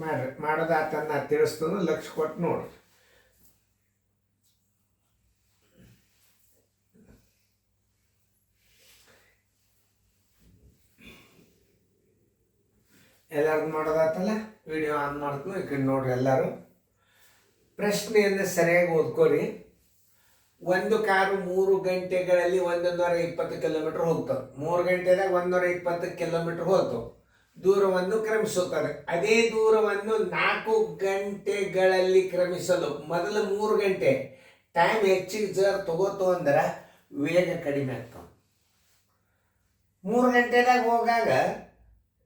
ಮಾಡ್ರಿ. ಮಾಡೋದಾತನ್ನ ತಿಳಿಸ್ತದ, ಲಕ್ಷ ಕೊಟ್ಟು ನೋಡ್ರಿ. ಎಲ್ಲಾರ್ದು ಮಾಡೋದಾತಲ್ಲ, ವಿಡಿಯೋ ಆನ್ ಮಾಡ್ತೀನಿ. ಈ ಕಡೆ ನೋಡ್ರಿ ಎಲ್ಲರೂ. ಪ್ರಶ್ನೆಯನ್ನು ಸರಿಯಾಗಿ ಓದ್ಕೋರಿ. ಒಂದು ಕಾರು 3 ಗಂಟೆಗಳಲ್ಲಿ 120 ಕಿಲೋಮೀಟರ್ ಹೋಗ್ತದೆ. 3 ಗಂಟೆದಾಗ 120 ಕಿಲೋಮೀಟರ್ ಹೋಗ್ತವೆ. ದೂರವನ್ನು ಕ್ರಮಿಸುತ್ತದೆ. ಅದೇ ದೂರವನ್ನು 4 ಗಂಟೆಗಳಲ್ಲಿ ಕ್ರಮಿಸಲು ಮೊದಲ 3 ಗಂಟೆ ಟೈಮ್ ಹೆಚ್ಚಿಗೆ ಜರ್ ತಗೋತು ಅಂದ್ರೆ ವೇಗ ಕಡಿಮೆ ಆಗ್ತವೆ. 3 ಗಂಟೆದಾಗ ಹೋಗಾಗ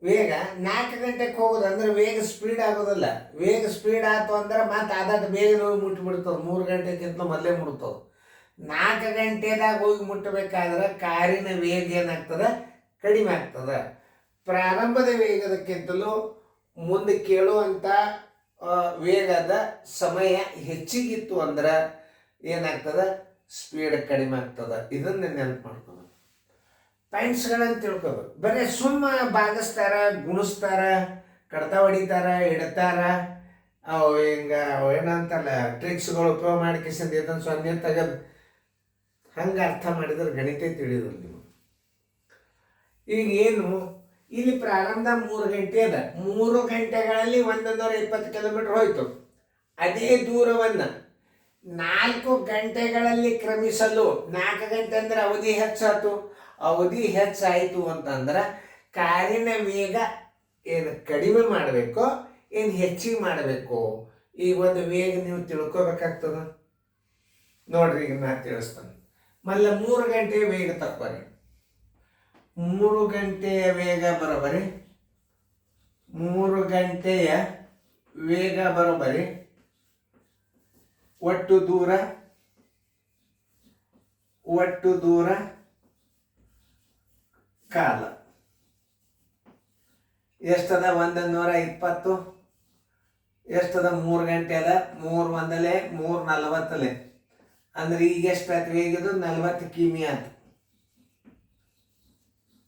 ವೇಗ 4 ಗಂಟೆಗೆ ಹೋಗೋದು ಅಂದ್ರೆ ವೇಗ ಸ್ಪೀಡ್ ಆಗೋದಿಲ್ಲ. ವೇಗ ಸ್ಪೀಡ್ ಆಯ್ತು ಅಂದ್ರೆ ಮತ್ತೆ ಆದಾಟ ಬೇಗ ಹೋಗಿ ಮುಟ್ಟಿಬಿಡ್ತದೆ. 3 ಗಂಟೆಗಿಂತ ಮೊದಲೇ ಮುಟ್ತದೆ. 4 ಗಂಟೆದಾಗ ಹೋಗಿ ಮುಟ್ಟಬೇಕಾದ್ರೆ ಕಾರಿನ ವೇಗ ಏನಾಗ್ತದೆ, ಕಡಿಮೆ ಆಗ್ತದೆ. ಪ್ರಾರಂಭದ ವೇಗದಕ್ಕಿಂತಲೂ ಮುಂದೆ ಕೇಳುವಂಥ ವೇಗದ ಸಮಯ ಹೆಚ್ಚಿಗಿತ್ತು ಅಂದ್ರೆ ಏನಾಗ್ತದೆ, ಸ್ಪೀಡ್ ಕಡಿಮೆ ಆಗ್ತದೆ. ಇದನ್ನ ನೆನಪು ಮಾಡ್ಕೋಬೇಕು. ಪಾಯಿಂಟ್ಸ್ಗಳನ್ನು ತಿಳ್ಕೋಬೇಕು. ಬರೀ ಸುಮ್ಮ ಭಾಗಿಸ್ತಾರ, ಗುಣಿಸ್ತಾರ, ಕಡ್ತ ಹೊಡಿತಾರ, ಇಡ್ತಾರ, ಅವು ಹಿಂಗೆ ಏನಂತಲ್ಲ ಟ್ರಿಕ್ಸ್ಗಳು ಉಪಯೋಗ ಮಾಡಿಕೆಸಿಂದ ಇದನ್ನು 0 ತೆಗೆದು ಹಂಗೆ ಅರ್ಥ ಮಾಡಿದ್ರೆ ಗಣಿತ ತಿಳಿಯೋದಿಲ್ಲ ನೀವು. ಈಗ ಏನು ಇಲ್ಲಿ ಪ್ರಾರಂಭ 3 ಗಂಟೆ ಅದ. 3 ಗಂಟೆಗಳಲ್ಲಿ 120 ಕಿಲೋಮೀಟರ್ ಹೋಯ್ತು. ಅದೇ ದೂರವನ್ನು 4 ಗಂಟೆಗಳಲ್ಲಿ ಕ್ರಮಿಸಲು, 4 ಗಂಟೆ ಅಂದ್ರೆ ಅವಧಿ ಹೆಚ್ಚಾಯ್ತು. ಅವಧಿ ಹೆಚ್ಚಾಯಿತು ಅಂತಂದ್ರೆ ಕಾರಿನ ವೇಗ ಏನು ಕಡಿಮೆ ಮಾಡಬೇಕು, ಏನು ಹೆಚ್ಚಿಗೆ ಮಾಡಬೇಕು? ಈಗ ಒಂದು ವೇಗ ನೀವು ತಿಳ್ಕೊಬೇಕಾಗ್ತದ. ನೋಡ್ರಿ, ಈಗ ನಾ ತಿಳಿಸ್ತಾನೆ. ಮಲ್ಲ 3 ಗಂಟೆಯ ವೇಗ ತಕ್ಕೋರಿ. 3 ಗಂಟೆಯ ವೇಗ ಬರೋಬರಿ 3 ಗಂಟೆಯ ವೇಗ ಬರೋಬರಿ ಒಟ್ಟು ದೂರ ಕಾಲ ಎಷ್ಟದ? 120. ಎಷ್ಟದ? 3 ಗಂಟೆ ಅದ. 3 1 3 40 ಅಂದ್ರೆ ಈಗ ಎಷ್ಟಾಯ್ತು ವೇಗದು? 40 ಕಿಮಿ ಆಯ್ತು.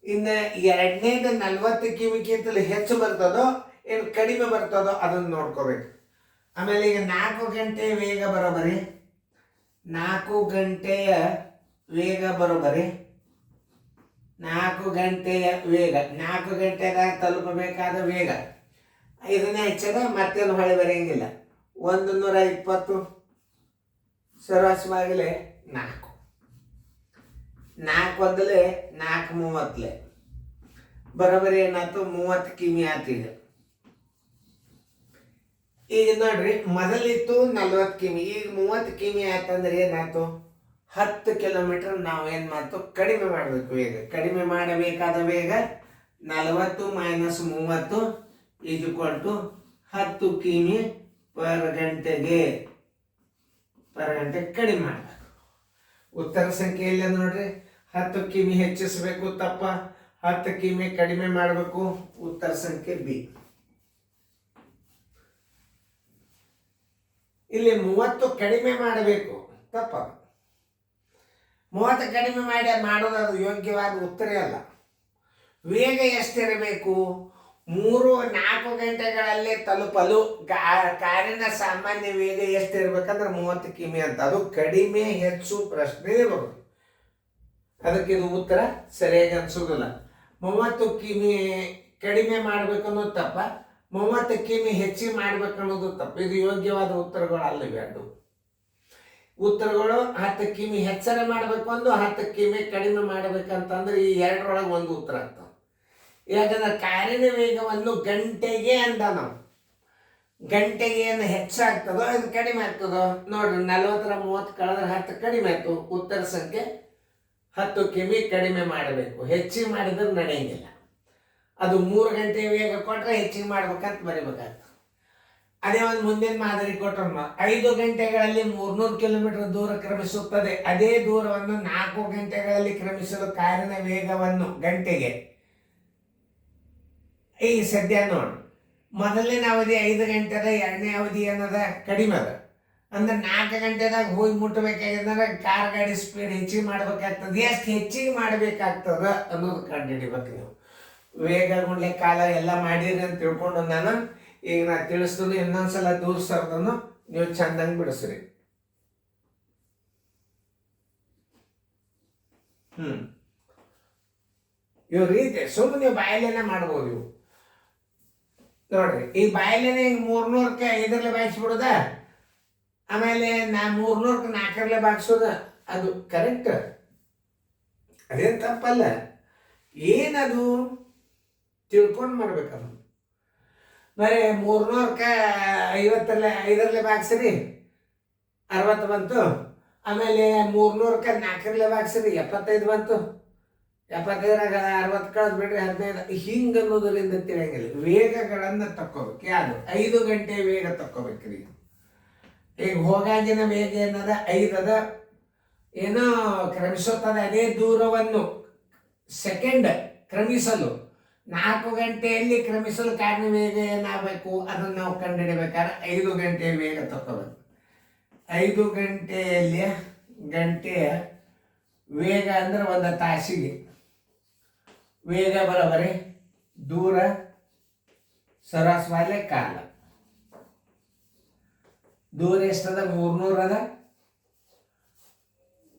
ಇನ್ನು ಎರಡನೇದು 40 ಕಿಮಿಗಿಂತಲೂ ಹೆಚ್ಚು ಬರ್ತದೋ ಏನು ಕಡಿಮೆ ಬರ್ತದೋ ಅದನ್ನು ನೋಡ್ಕೋಬೇಕು. ಆಮೇಲೆ ಈಗ 4 ಗಂಟೆಯ ವೇಗ ಬರೋಬರಿ 4 ಗಂಟೆಯ ವೇಗ ಬರೋಬರಿ 4 ಗಂಟೆಯ ವೇಗ 4 ಗಂಟೆದಾಗ ತಲುಪಬೇಕಾದ ವೇಗ ಇದನ್ನೇ ಹೆಚ್ಚದ, ಮತ್ತೇನು ಹೊಳೆ ಬರೆಯಂಗಿಲ್ಲ. 120 ಸರಾಸವಾಗಲೇ 4 1 4 30 ಬರೋಬರಿ ಏನಾಯ್ತು? 30 ಕಿಮಿ ಆಯ್ತು. ಈಗ ನೋಡ್ರಿ, ಮೊದಲಿತ್ತು 40 ಕಿಮಿ, ಈಗ 30 ಕಿಮಿ ಆಯ್ತಂದ್ರೆ ಏನಾಯ್ತು? 10 ಕಿಲೋಮೀಟರ್ ನಾವು ಏನು ಮಾಡ್ತು? ಕಡಿಮೆ ಮಾಡಬೇಕು ವೇಗ. ಕಡಿಮೆ ಮಾಡಬೇಕಾದ ವೇಗ 40 - 30 = 10 ಕಿಮಿ ಪರ್ ಗಂಟೆಗೆ ಕಡಿಮೆ ಮಾಡಬೇಕು. ಉತ್ತರ ಸಂಖ್ಯೆ ಇಲ್ಲ ನೋಡ್ರಿ. 10 ಕಿಮಿ ಹೆಚ್ಚಿಸಬೇಕು ತಪ್ಪ, 10 ಕಿಮಿ ಕಡಿಮೆ ಮಾಡಬೇಕು. ಉತ್ತರ ಸಂಖ್ಯೆ ಬಿ. ಇಲ್ಲಿ 30 ಕಡಿಮೆ ಮಾಡಬೇಕು ತಪ್ಪ. 30 ಕಡಿಮೆ ಮಾಡೋದು ಅದು ಯೋಗ್ಯವಾದ ಉತ್ತರ ಅಲ್ಲ. ವೇಗ ಎಷ್ಟಿರಬೇಕು? 3-4 ಗಂಟೆಗಳಲ್ಲಿ ತಲುಪಲು ಕಾರಿನ ಸಾಮಾನ್ಯ ವೇಗ ಎಷ್ಟಿರ್ಬೇಕಂದ್ರೆ 30 ಕಿಮಿ ಅಂತ. ಅದು ಕಡಿಮೆ ಹೆಚ್ಚು ಪ್ರಶ್ನೆ ಬರೋದು. ಅದಕ್ಕೆ ಇದು ಉತ್ತರ ಸರಿಯಾಗಿ ಅನ್ಸೋದಿಲ್ಲ. 30 ಕಿಮಿ ಕಡಿಮೆ ಮಾಡ್ಬೇಕು ಅನ್ನೋದು ತಪ್ಪ, 30 ಕಿಮಿ ಹೆಚ್ಚಿಗೆ ಮಾಡ್ಬೇಕು ಅನ್ನೋದು ತಪ್ಪು. ಇದು ಯೋಗ್ಯವಾದ ಉತ್ತರಗಳು ಅಲ್ಲ. ಇವೆರಡು ಉತ್ತರಗಳು 10 ಕಿಮಿ ಹೆಚ್ಚರ ಮಾಡಬೇಕು, 10 ಕಿಮಿ ಕಡಿಮೆ ಮಾಡ್ಬೇಕಂತಂದ್ರೆ ಈ ಎರಡರೊಳಗೆ ಒಂದು ಉತ್ತರ ಆಗ್ತದೆ. ಯಾಕಂದ್ರೆ ಕಾರಿನ ವೇಗವನ್ನು ಗಂಟೆಗೆ ಅಂದ ನಾವು. ಗಂಟೆಗೆ ಏನು ಹೆಚ್ಚಾಗ್ತದೋ ಇದು ಕಡಿಮೆ ಆಗ್ತದೋ ನೋಡ್ರಿ. 40 30 ಕಳೆದ್ರೆ 10 ಕಡಿಮೆ ಆಯ್ತು. ಉತ್ತರ ಸಂಖ್ಯೆ 10 ಕಿಮಿ ಕಡಿಮೆ ಮಾಡಬೇಕು. ಹೆಚ್ಚಿಗೆ ಮಾಡಿದ್ರೆ ನಡೆಯಂಗಿಲ್ಲ. ಅದು 3 ಗಂಟೆ ವೇಗ ಕೊಟ್ಟರೆ ಹೆಚ್ಚಿಗೆ ಮಾಡ್ಬೇಕಂತ ಬರಿಬೇಕಾಗ್ತದೆ. ಅದೇ ಒಂದು ಮುಂದಿನ ಮಾದರಿ ಕೊಟ್ಟರು. 5 ಗಂಟೆಗಳಲ್ಲಿ 300 ಕಿಲೋಮೀಟರ್ ದೂರ ಕ್ರಮಿಸುತ್ತದೆ. ಅದೇ ದೂರವನ್ನು 4 ಗಂಟೆಗಳಲ್ಲಿ ಕ್ರಮಿಸಲು ಕಾರಿನ ವೇಗವನ್ನು ಗಂಟೆಗೆ ಈ ಸದ್ಯ ನೋಡಿ. ಮೊದಲನೇ ಅವಧಿ 5 ಗಂಟೆ ಅದ, ಎರಡನೇ ಅವಧಿ ಏನದ ಕಡಿಮೆ ಅದ. ಅಂದ್ರೆ 4 ಗಂಟೆದಾಗ ಹೋಗಿ ಮುಟ್ಟಬೇಕಾಗಿದ್ರೆ ಕಾರ್ ಗಾಡಿ ಸ್ಪೀಡ್ ಹೆಚ್ಚಿಗೆ ಮಾಡ್ಬೇಕಾಗ್ತದೆ. ಎಷ್ಟು ಹೆಚ್ಚಿಗೆ ಮಾಡಬೇಕಾಗ್ತದ ಅನ್ನೋದು ಕಂಡು ಹಿಡಿಬೇಕು ನೀವು. ವೇಗ ಗುಂಡ್ಲೆ ಕಾಲ ಎಲ್ಲ ಮಾಡಿರಿ ಅಂತ ತಿಳ್ಕೊಂಡು ನಾನು ಈಗ ನಾ ತಿಳಿಸ್ದನು ಇನ್ನೊಂದ್ಸಲ ದೂರ ಸರ್ದನು ನೀವು ಚಂದಂಗೆ ಬಿಡಿಸ್ರಿ. ಇವ್ ರೀತಿ ಸುಮ್ಮನೆ ನೀವು ಬಾಯಲ್ಲೇನೆ ಮಾಡ್ಬೋದು. ಇವು ನೋಡ್ರಿ, ಈ ಬಾಯಲ್ಲೇನೆ ಈಗ 300ಕ್ಕೆ 5ರಲ್ಲೇ ಬಾಯಿಸ್ಬಿಡೋದ, ಆಮೇಲೆ 300ಕ್ಕೆ 4ರಲ್ಲೇ ಬಾಗಿಸೋದ, ಅದು ಕರೆಕ್ಟ್, ಅದೇನು ತಪ್ಪಲ್ಲ. ಏನದು ತಿಳ್ಕೊಂಡು ಮಾಡ್ಬೇಕದು. ಬರೀ 300ಕ್ಕೆ 5ರಲ್ಲೇ ಬಾಗಿಸ್ರಿ 60 ಬಂತು, ಆಮೇಲೆ 300ಕ್ಕೆ 4ರಲ್ಲೇ ಬಾಗಿಸ್ರಿ 75 ಬಂತು, 75ರಾಗ 60 ಕಳೆದು ಬಿಡ್ರಿ 15. ಹಿಂಗೆ ಅನ್ನೋದರಿಂದ ತಿಳಿಯಂಗಿಲ್ಲ. ವೇಗಗಳನ್ನು ತಕ್ಕೋಬೇಕು. ಯಾವುದು 5 ಗಂಟೆ ವೇಗ ತಕ್ಕೋಬೇಕ್ರಿ. ಈಗ ಹೋಗಾಗಿನ ವೇಗ ಏನದ 5 ಅದ, ಏನೋ ಕ್ರಮಿಸುತ್ತದೆ. ಅದೇ ದೂರವನ್ನು ಸೆಕೆಂಡ್ ಕ್ರಮಿಸಲು 4 ಗಂಟೆಯಲ್ಲಿ ಕ್ರಮಿಸಲು ಕಾರಣ ವೇಗ ಏನಾಗಬೇಕು ಅದನ್ನು ನಾವು ಕಂಡುಹಿಡಬೇಕಾದ್ರೆ 5 ಗಂಟೆ ವೇಗ ತಕ್ಕೋಬೇಕು. 5 ಗಂಟೆಯ ವೇಗ ಅಂದ್ರೆ 1 ತಾಸಿಗೆ ವೇಗ ಬರೋಬರಿ ದೂರ ಸರಾಸರಿ ಕಾಲ. ದೂರ ಎಷ್ಟದ 300 ಅದ,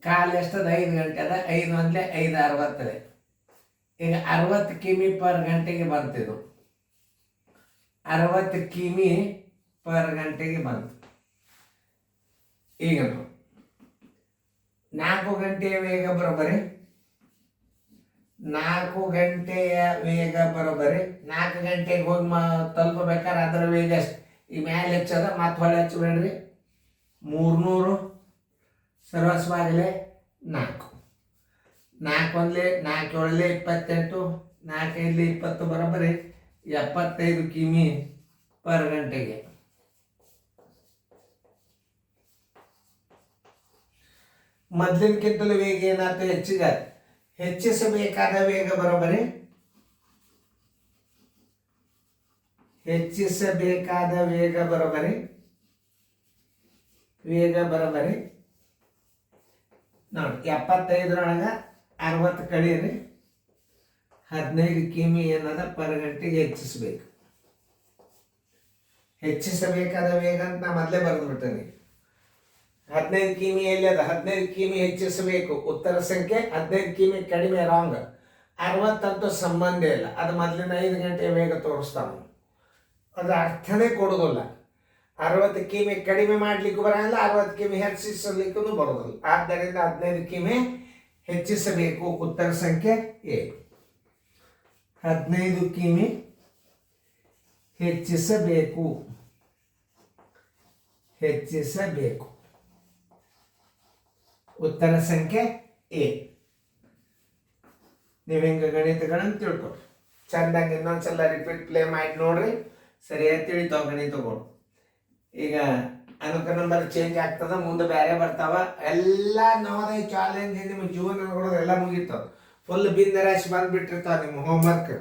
ಕಾಲ ಎಷ್ಟದ 5 ಗಂಟೆ ಅದ. 5 1 5 60 ಅದ. ಈಗ 60 ಕಿಮಿ ಪರ್ ಗಂಟೆಗೆ ಬಂತಿದ್ದು, 60 ಕಿಮಿ ಪರ್ ಗಂಟೆಗೆ ಬಂತು. ಈಗ 4 ಗಂಟೆಯ ವೇಗ ಬರೋಬರಿ 4 ಗಂಟೆಯ ವೇಗ ಬರೋಬರಿ 4 ಗಂಟೆಗೆ ಹೋಗಿ ತಲುಪಬೇಕಾದ್ರೆ ಅದರ ವೇಗ ಎಷ್ಟು? ಈ ಮೇಲೆ ಹೆಚ್ಚದ, ಮತ್ತೆ ಹೊಳೆ ಹಚ್ಚಬೇಡ್ರಿ. 300 ಸರ್ವಸ್ವಾಗಲೇ 4 4 1 4 7 28 4 5 20 ಬರೋಬರಿ 75 ಕಿಮಿ ಪರ್ ಗಂಟೆಗೆ. ಮೊದಲಿನಕ್ಕಿಂತಲೂ ವೇಗ ಏನಾಯ್ತು? ಹೆಚ್ಚಿಗೆ. ಹೆಚ್ಚಿಸಬೇಕಾದ ವೇಗ ಬರೋಬರಿ ಹೆಚ್ಚಿಸಬೇಕಾದ ವೇಗ ಬರೋಬರಿ ನೋಡಿ 75ರೊಳಗೆ 60 ಕಳೀರಿ 15 ಕಿಮಿ ಏನದ ಪರ್ ಗಂಟೆಗೆ ಹೆಚ್ಚಿಸಬೇಕು. ಹೆಚ್ಚಿಸಬೇಕಾದ ವೇಗ ಅಂತ ನಾ ಮೊದಲೇ ಬರೆದು ಬಿಡ್ತೇನೆ. 15 ಕಿಮಿ ಎಲ್ಲಿ ಅದ? 15 ಕಿಮಿ ಹೆಚ್ಚಿಸಬೇಕು. ಉತ್ತರ ಸಂಖ್ಯೆ 15 ಕಿಮಿ ಕಡಿಮೆ ರಾಂಗ್. 60 ಅಂತೂ ಸಂಬಂಧ ಇಲ್ಲ, ಅದು ಮೊದಲಿನ 5 ಗಂಟೆ ವೇಗ ತೋರಿಸ್ತಾನ. ಅದು ಅರ್ಥನೇ ಕೊಡೋದಿಲ್ಲ. 60 ಕಿಮಿ ಕಡಿಮೆ ಮಾಡ್ಲಿಕ್ಕೂ ಬರೋಲ್ಲ, 60 ಕಿಮಿ ಹೆಚ್ಚಿಸಲಿಕ್ಕೂ ಬರೋದಿಲ್ಲ. ಆದ್ದರಿಂದ 15 ಕಿಮಿ ಹೆಚ್ಚಿಸಬೇಕು. ಉತ್ತರ ಸಂಖ್ಯೆ ಎ. 15 ಕಿಮಿ ಹೆಚ್ಚಿಸಬೇಕು. ಉತ್ತರ ಸಂಖ್ಯೆ ಎ. ನೀವು ಹಿಂಗೆ ಗಣಿತಗಳನ್ನು ತಿಳ್ಕೊರಿ. ಚಂದಾಗಿ ಇನ್ನೊಂದ್ಸಲ ರಿಪೀಟ್ ಪ್ಲೇ ಮಾಡಿ ನೋಡ್ರಿ, ಸರಿಯಾಗಿ ತಿಳಿತಾವ ಗಣಿತಗಳು. ಈಗ ಅನುಕ ನಂಬರ್ ಚೇಂಜ್ ಆಗ್ತದ, ಮುಂದೆ ಬೇರೆ ಬರ್ತಾವ. ಎಲ್ಲ ನವೋದಯ ಚಾಲೆಂಜ್ ನಿಮ್ಮ ಜೀವನಗಳು ಎಲ್ಲ ಮುಗಿತಾವ. ಫುಲ್ ಬಿನ್ ರಾಶಿ ಬಂದ್ಬಿಟ್ಟಿರ್ತಾವ ನಿಮ್ಮ ಹೋಮ್ವರ್ಕ್.